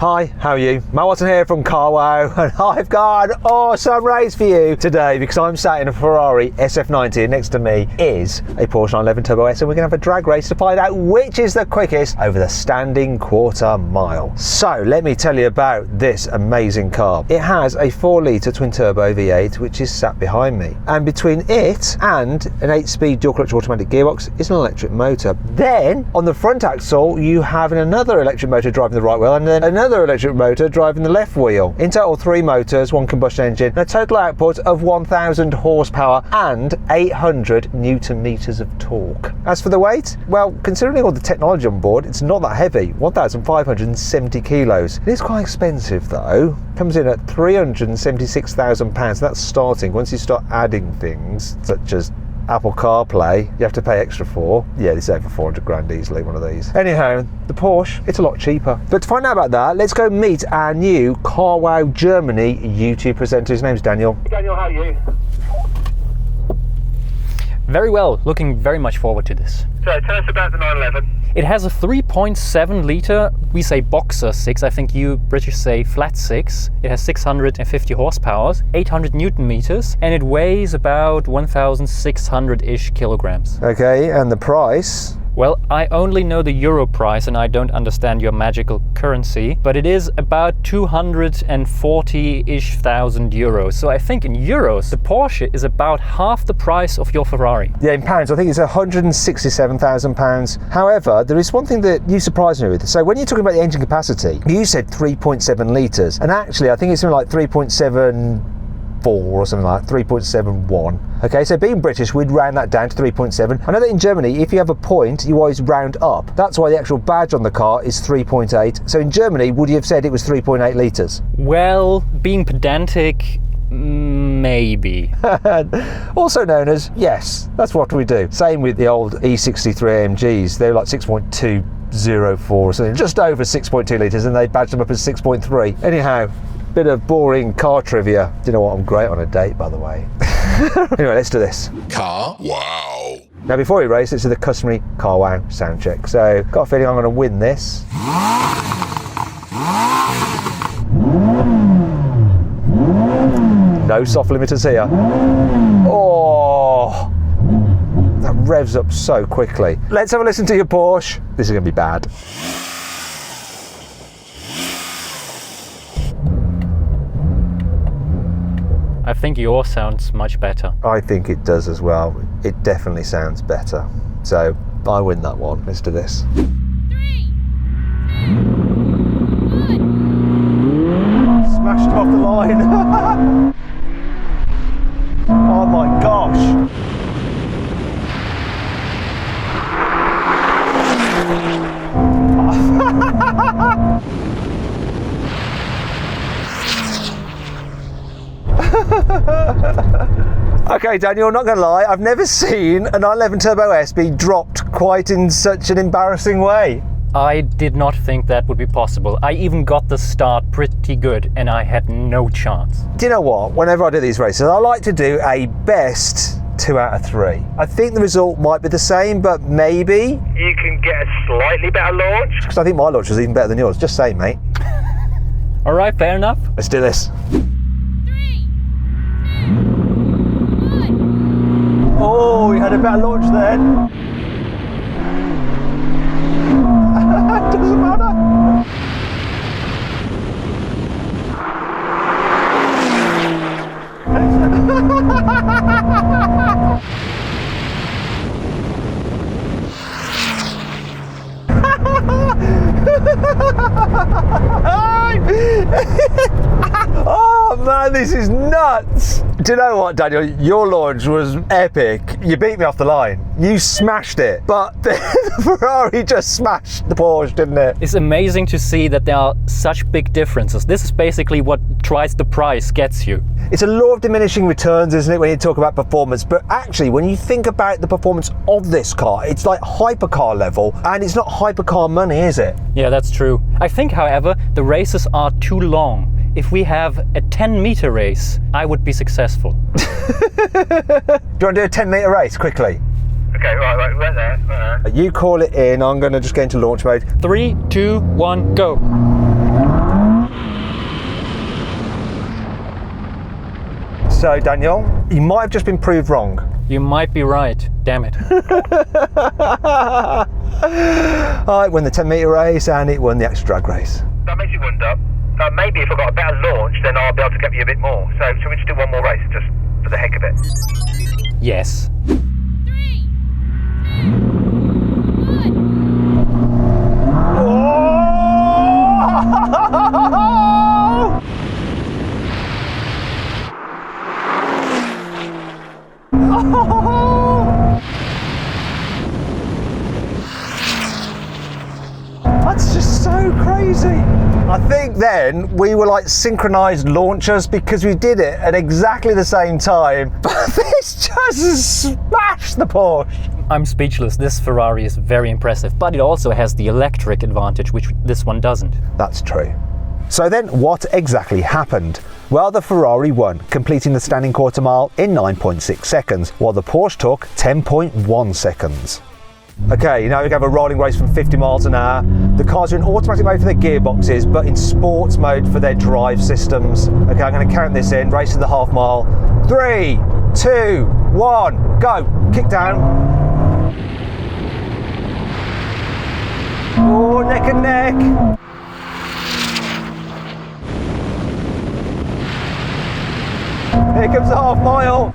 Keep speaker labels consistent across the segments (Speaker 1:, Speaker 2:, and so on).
Speaker 1: Hi, how are you? Matt Watson here from carwow, and I've got an awesome race for you today because I'm sat in a Ferrari SF90 and next to me is a Porsche 911 Turbo S, and we're going to have a drag race to find out which is the quickest over the standing quarter mile. So let me tell you about this amazing car. It has a 4-litre twin turbo V8 which is sat behind me, and between it and an 8-speed dual clutch automatic gearbox is an electric motor. Then on the front axle you have another electric motor driving the right wheel, and then another electric motor driving the left wheel. In total 3 motors, 1 combustion engine, and a total output of 1000 horsepower and 800 newton meters of torque. As for the weight, well, considering all the technology on board, it's not that heavy, 1570 kilos. It is quite expensive though. Comes in at £376,000. That's starting. Once you start adding things such as Apple CarPlay, you have to pay extra for. Yeah, this is over 400 grand easily, one of these. Anyhow, the Porsche, it's a lot cheaper. But to find out about that, let's go meet our new carwow Germany YouTube presenter. His name's Daniel. Daniel, how are you?
Speaker 2: Very well, looking very much forward to this.
Speaker 1: So tell us about the 911.
Speaker 2: It has a 3.7 litre, we say boxer 6, I think you British say flat 6. It has 650 horsepower, 800 newton meters, and it weighs about 1,600-ish kilograms.
Speaker 1: Okay, and the price?
Speaker 2: Well, I only know the euro price and I don't understand your magical currency, but it is about 240-ish thousand euros. So I think in euros, the Porsche is about half the price of your Ferrari.
Speaker 1: Yeah, in pounds, I think it's £167,000. However, there is one thing that you surprised me with. So when you're talking about the engine capacity, you said 3.7 litres, and actually I think it's something like 3.74 or something like 3.71. Okay, so being British, we'd round that down to 3.7. I know that in Germany, if you have a point, you always round up. That's why the actual badge on the car is 3.8. So in Germany, would you have said it was 3.8 litres?
Speaker 2: Well, being pedantic, maybe.
Speaker 1: Also known as yes, that's what we do. Same with the old E63 AMGs. They're like 6.204 or something, just over 6.2 litres, and they badged them up as 6.3. Anyhow, bit of boring car trivia. Do you know what? I'm great on a date, by the way. Anyway, let's do this. Carwow. Now, before we race, let's do the customary carwow sound check. So, got a feeling I'm going to win this. No soft limiters here. Oh, that revs up so quickly. Let's have a listen to your Porsche. This is going to be bad.
Speaker 2: I think yours sounds much better.
Speaker 1: I think it does as well. It definitely sounds better. So I win that one. Let's do this.
Speaker 3: 3, 2, 1.
Speaker 1: Smashed off the line. Oh my gosh. Okay, Daniel, not gonna lie, I've never seen a 911 Turbo S be dropped quite in such an embarrassing way.
Speaker 2: I did not think that would be possible. I even got the start pretty good and I had no chance.
Speaker 1: Do you know what? Whenever I do these races, I like to do a best 2 out of 3. I think the result might be the same, but maybe you can get a slightly better launch. Because I think my launch was even better than yours. Just say, mate.
Speaker 2: All right, fair enough.
Speaker 1: Let's do this.
Speaker 3: 3, 2, 1.
Speaker 1: Oh, we had a better launch then. Doesn't matter. Oh man, this is nuts. Do you know what, Daniel? Your launch was epic. You beat me off the line. You smashed it. But the Ferrari just smashed the Porsche, didn't it?
Speaker 2: It's amazing to see that there are such big differences. This is basically what twice the price gets you.
Speaker 1: It's a law of diminishing returns, isn't it, when you talk about performance? But actually, when you think about the performance of this car, it's like hypercar level, and it's not hypercar money, is it?
Speaker 2: Yeah, that's true. I think, however, the races are too long. If we have a 10-meter race, I would be successful.
Speaker 1: Do you want to do a 10-meter race quickly?
Speaker 4: Okay, right there.
Speaker 1: You call it in. I'm going to just go into launch mode.
Speaker 2: 3, 2, 1, go.
Speaker 1: So, Daniel, you might have just been proved wrong.
Speaker 2: You might be right. Damn it.
Speaker 1: It won the 10-metre race and it won the extra drag race.
Speaker 3: That makes you wonder. Maybe if I've got a better launch, then I'll be able to get you a bit more. So, shall we just do one more race, just for the heck of it?
Speaker 2: Yes.
Speaker 4: 3, 2, 1.
Speaker 1: That's just so crazy. I think then we were like synchronized launchers because we did it at exactly the same time. But this just smashed the Porsche.
Speaker 2: I'm speechless. This Ferrari is very impressive, but it also has the electric advantage, which this one doesn't.
Speaker 1: That's true. So then what exactly happened? Well, the Ferrari won, completing the standing quarter mile in 9.6 seconds, while the Porsche took 10.1 seconds. Okay, now we have a rolling race from 50 miles an hour. The cars are in automatic mode for their gearboxes, but in sports mode for their drive systems. Okay, I'm going to count this in. Race to the half mile. 3, 2, 1, go. Kick down. Oh, neck and neck. Here comes the half mile.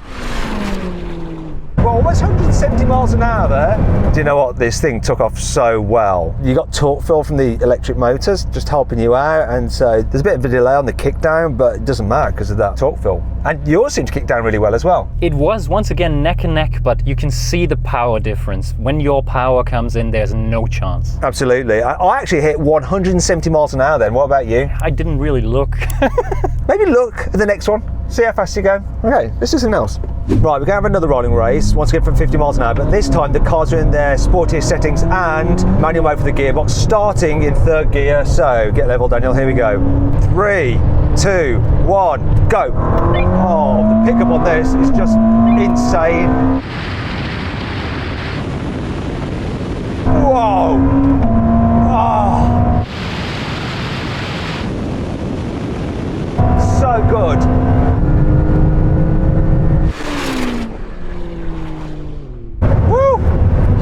Speaker 1: Well, almost 170 miles an hour there. Do you know what? This thing took off so well. You got torque fill from the electric motors just helping you out, and so there's a bit of a delay on the kick down, but it doesn't matter because of that torque fill. And yours seems to kick down really well as well.
Speaker 2: It was once again neck and neck, but you can see the power difference. When your power comes in, there's no chance.
Speaker 1: Absolutely. I actually hit 170 miles an hour then. What about you?
Speaker 2: I didn't really look.
Speaker 1: Maybe look at the next one. See how fast you go. Okay, let's do something else. Right, we're going to have another rolling race, once again from 50 miles an hour, but this time the cars are in their sportiest settings and manual mode for the gearbox, starting in third gear. So get level, Daniel, here we go. 3, 2, 1, go. Oh, the pickup on this is just insane. Whoa. Oh. So good. Woo!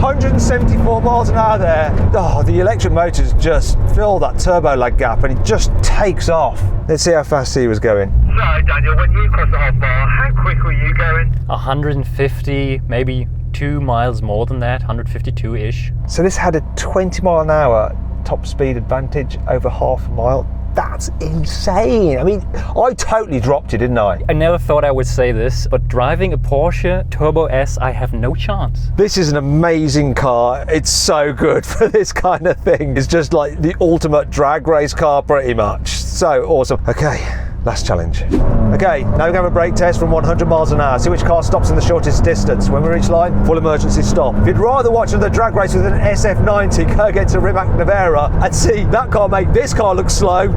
Speaker 1: 174 miles an hour there. Oh, the electric motors just fill that turbo lag gap and it just takes off. Let's see how fast he was going.
Speaker 3: So, Daniel, when you crossed the half mile, how quick were you going?
Speaker 2: 150, maybe 2 miles more than that, 152-ish.
Speaker 1: So this had a 20 mile an hour top speed advantage over half a mile. That's insane. I mean, I totally dropped it, didn't I?
Speaker 2: I never thought I would say this, but driving a Porsche Turbo S, I have no chance.
Speaker 1: This is an amazing car. It's so good for this kind of thing. It's just like the ultimate drag race car, pretty much. So awesome. Okay, last challenge. Okay, now we're going to have a brake test from 100 miles an hour. See which car stops in the shortest distance. When we reach line, full emergency stop. If you'd rather watch another drag race with an SF90, go get to Rimac Nevera and see that car make this car look slow.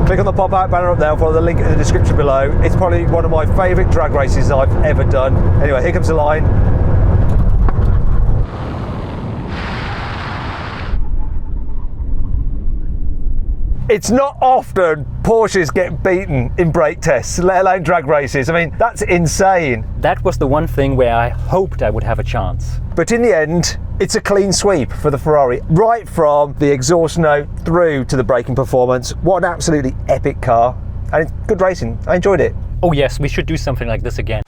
Speaker 1: Click on the pop-out banner up there and follow the link in the description below. It's probably one of my favourite drag races I've ever done. Anyway, here comes the line. It's not often Porsches get beaten in brake tests, let alone drag races. I mean, that's insane.
Speaker 2: That was the one thing where I hoped I would have a chance.
Speaker 1: But in the end, it's a clean sweep for the Ferrari, right from the exhaust note through to the braking performance. What an absolutely epic car. And it's good racing. I enjoyed it.
Speaker 2: Oh yes, we should do something like this again.